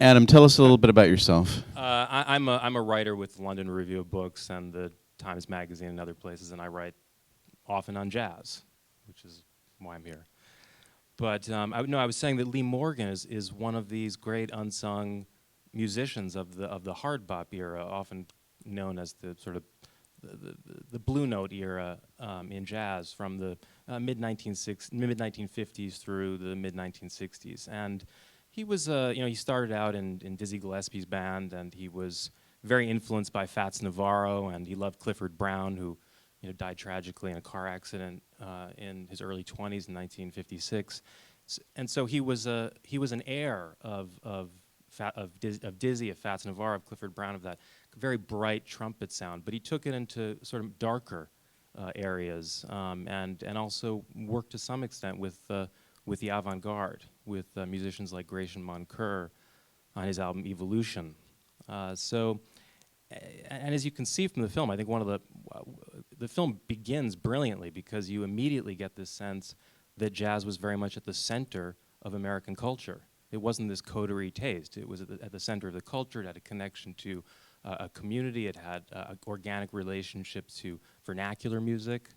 Adam, tell us a little bit about yourself. I'm a writer with the London Review of Books and the Times Magazine and other places, and I write often on jazz, which is why I'm here. But I was saying that Lee Morgan is one of these great unsung musicians of the hard bop era, often known as the sort of the blue note era in jazz from the mid 1950s through the mid 1960s. And he was, he started out in Dizzy Gillespie's band, and he was very influenced by Fats Navarro, and he loved Clifford Brown, who died tragically in a car accident in his early 20s in 1956. And so he was an heir of Dizzy, of Fats Navarro, of Clifford Brown, of that very bright trumpet sound. But he took it into sort of darker areas, and also worked to some extent with the avant-garde, with musicians like Gratian Moncur on his album Evolution. And as you can see from the film, I think the film begins brilliantly because you immediately get this sense that jazz was very much at the center of American culture. It wasn't this coterie taste. It was at the center of the culture. It had a connection to a community. It had an organic relationship to vernacular music.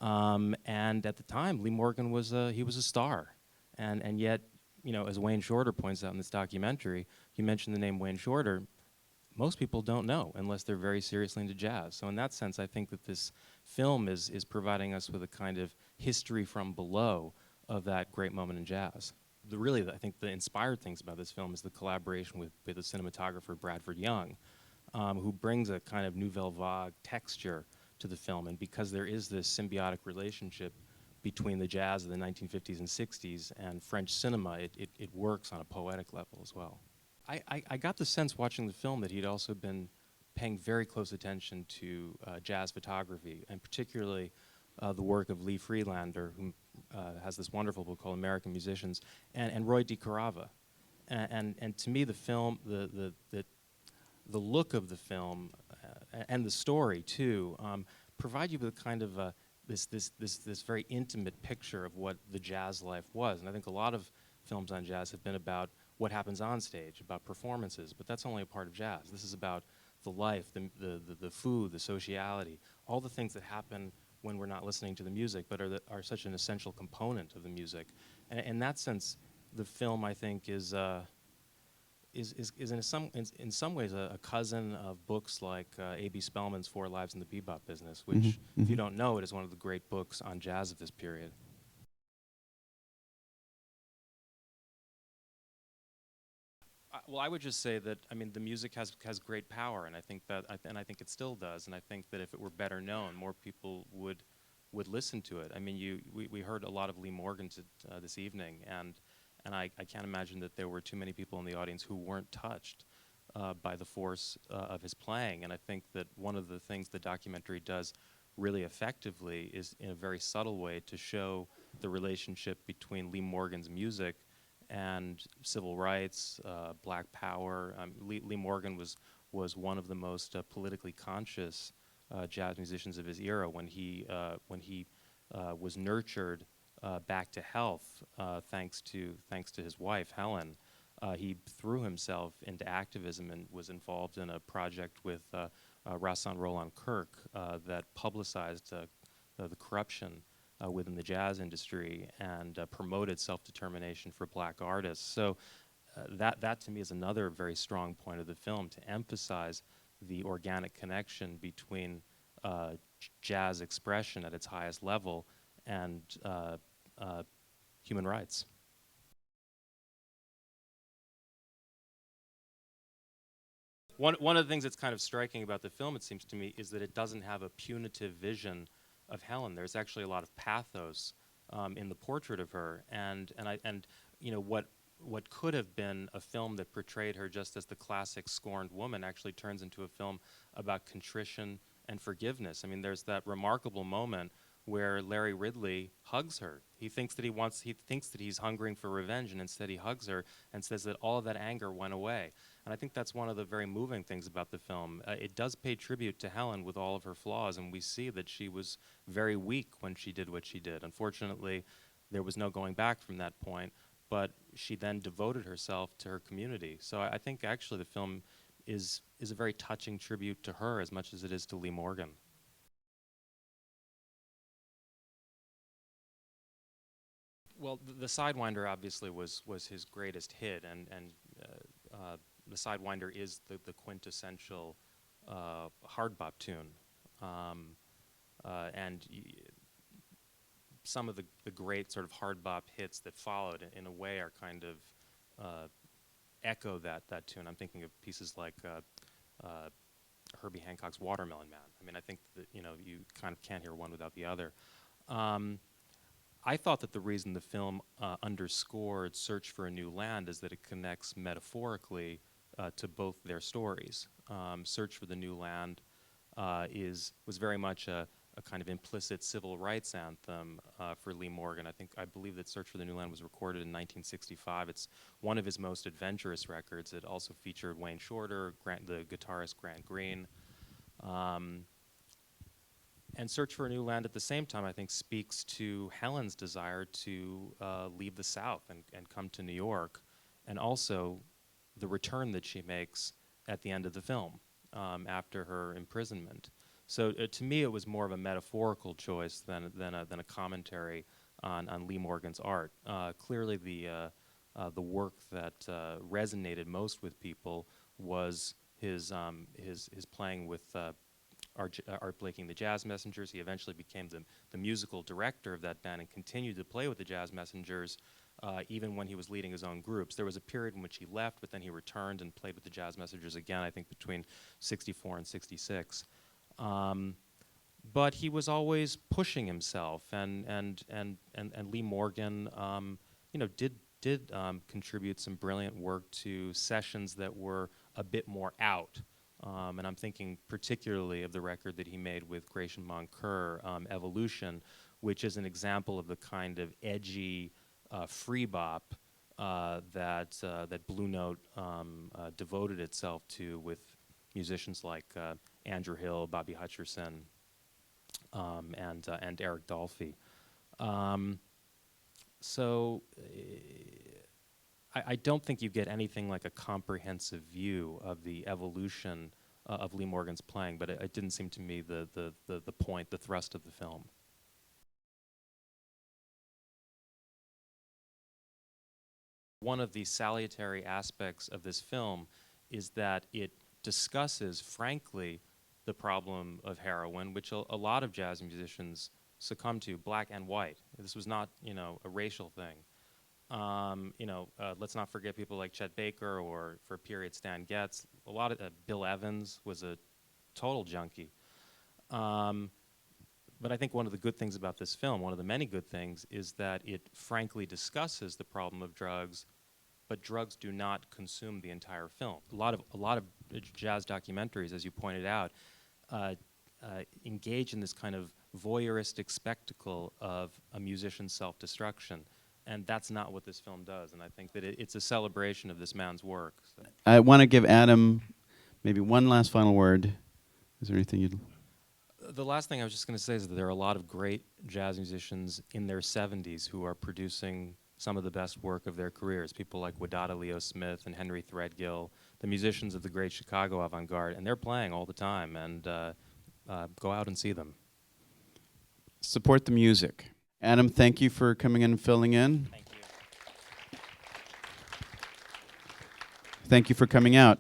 And at the time, Lee Morgan was a star. And yet, as Wayne Schroeder points out in this documentary, you mentioned the name Wayne Schroeder, most people don't know unless they're very seriously into jazz. So in that sense, I think that this film is providing us with a kind of history from below of that great moment in jazz. I think the inspired things about this film is the collaboration with the cinematographer Bradford Young, who brings a kind of nouvelle vague texture to the film. And because there is this symbiotic relationship between the jazz of the 1950s and 60s and French cinema, it works on a poetic level as well. I got the sense watching the film that he'd also been paying very close attention to jazz photography, and particularly the work of Lee Friedlander, who has this wonderful book called American Musicians, and Roy DeCarava. And to me, the film, the look of the film and the story too, provide you with a kind of this very intimate picture of what the jazz life was. And I think a lot of films on jazz have been about what happens on stage, about performances, but that's only a part of jazz. This is about the life, the food, the sociality, all the things that happen when we're not listening to the music, but are such an essential component of the music. And in that sense, the film, I think, is in some ways a cousin of books like A.B. Spellman's Four Lives in the Bebop Business, which, if you don't know, it is one of the great books on jazz of this period. Well, I would just say that the music has great power, and I think I think it still does, and I think that if it were better known, more people would listen to it. We heard a lot of Lee Morgan this evening, and I can't imagine that there were too many people in the audience who weren't touched by the force of his playing. And I think that one of the things the documentary does really effectively is, in a very subtle way, to show the relationship between Lee Morgan's music and civil rights, Black Power. Lee Morgan was one of the most politically conscious jazz musicians of his era when he was nurtured back to health thanks to his wife Helen. He threw himself into activism and was involved in a project with Rahsaan Roland Kirk that publicized the corruption within the jazz industry and promoted self-determination for black artists. So that to me is another very strong point of the film, to emphasize the organic connection between jazz expression at its highest level and human rights. One of the things that's kind of striking about the film, it seems to me, is that it doesn't have a punitive vision of Helen. There's actually a lot of pathos in the portrait of her, and what could have been a film that portrayed her just as the classic scorned woman actually turns into a film about contrition and forgiveness. There's that remarkable moment where Larry Ridley hugs her. He thinks that he's hungering for revenge, and instead he hugs her and says that all of that anger went away. And I think that's one of the very moving things about the film. It does pay tribute to Helen with all of her flaws, and we see that she was very weak when she did what she did. Unfortunately, there was no going back from that point, but she then devoted herself to her community. So I think actually the film is a very touching tribute to her as much as it is to Lee Morgan. Well, the Sidewinder obviously was his greatest hit, and the Sidewinder is the quintessential hard bop tune, and some of the great sort of hard bop hits that followed, in a way, are kind of echo that tune. I'm thinking of pieces like Herbie Hancock's Watermelon Man. I mean, I think that you kind of can't hear one without the other. I thought that the reason the film underscored Search for a New Land is that it connects metaphorically to both their stories. Search for the New Land was very much a kind of implicit civil rights anthem for Lee Morgan. I believe that Search for the New Land was recorded in 1965. It's one of his most adventurous records. It also featured Wayne Schroeder, the guitarist Grant Green. And Search for a New Land at the same time, I think, speaks to Helen's desire to leave the South and come to New York, and also the return that she makes at the end of the film after her imprisonment. So to me, it was more of a metaphorical choice than a commentary on Lee Morgan's art. Clearly, the work that resonated most with people was his playing with Art Blakey and the Jazz Messengers. He eventually became the musical director of that band and continued to play with the Jazz Messengers even when he was leading his own groups. There was a period in which he left, but then he returned and played with the Jazz Messengers again, I think between 64 and 66. But he was always pushing himself, and Lee Morgan, did contribute some brilliant work to sessions that were a bit more out. And I'm thinking particularly of the record that he made with Gratian Moncur, Evolution, which is an example of the kind of edgy free bop that Blue Note devoted itself to, with musicians like Andrew Hill, Bobby Hutcherson, and Eric Dolphy. So I don't think you get anything like a comprehensive view of the evolution of Lee Morgan's playing, but it didn't seem to me the point, the thrust of the film. One of the salutary aspects of this film is that it discusses, frankly, the problem of heroin, which a lot of jazz musicians succumb to, black and white. This was not, a racial thing. Let's not forget people like Chet Baker, or for a period Stan Getz. A lot of Bill Evans was a total junkie. But I think one of the good things about this film, one of the many good things, is that it frankly discusses the problem of drugs, but drugs do not consume the entire film. A lot of jazz documentaries, as you pointed out, engage in this kind of voyeuristic spectacle of a musician's self-destruction. And that's not what this film does. And I think that it's a celebration of this man's work. So. I want to give Adam maybe one last final word. Is there anything you'd... The last thing I was just going to say is that there are a lot of great jazz musicians in their 70s who are producing some of the best work of their careers. People like Wadada Leo Smith and Henry Threadgill, the musicians of the great Chicago avant-garde, and they're playing all the time. And go out and see them. Support the music. Adam, thank you for coming in and filling in. Thank you. Thank you for coming out.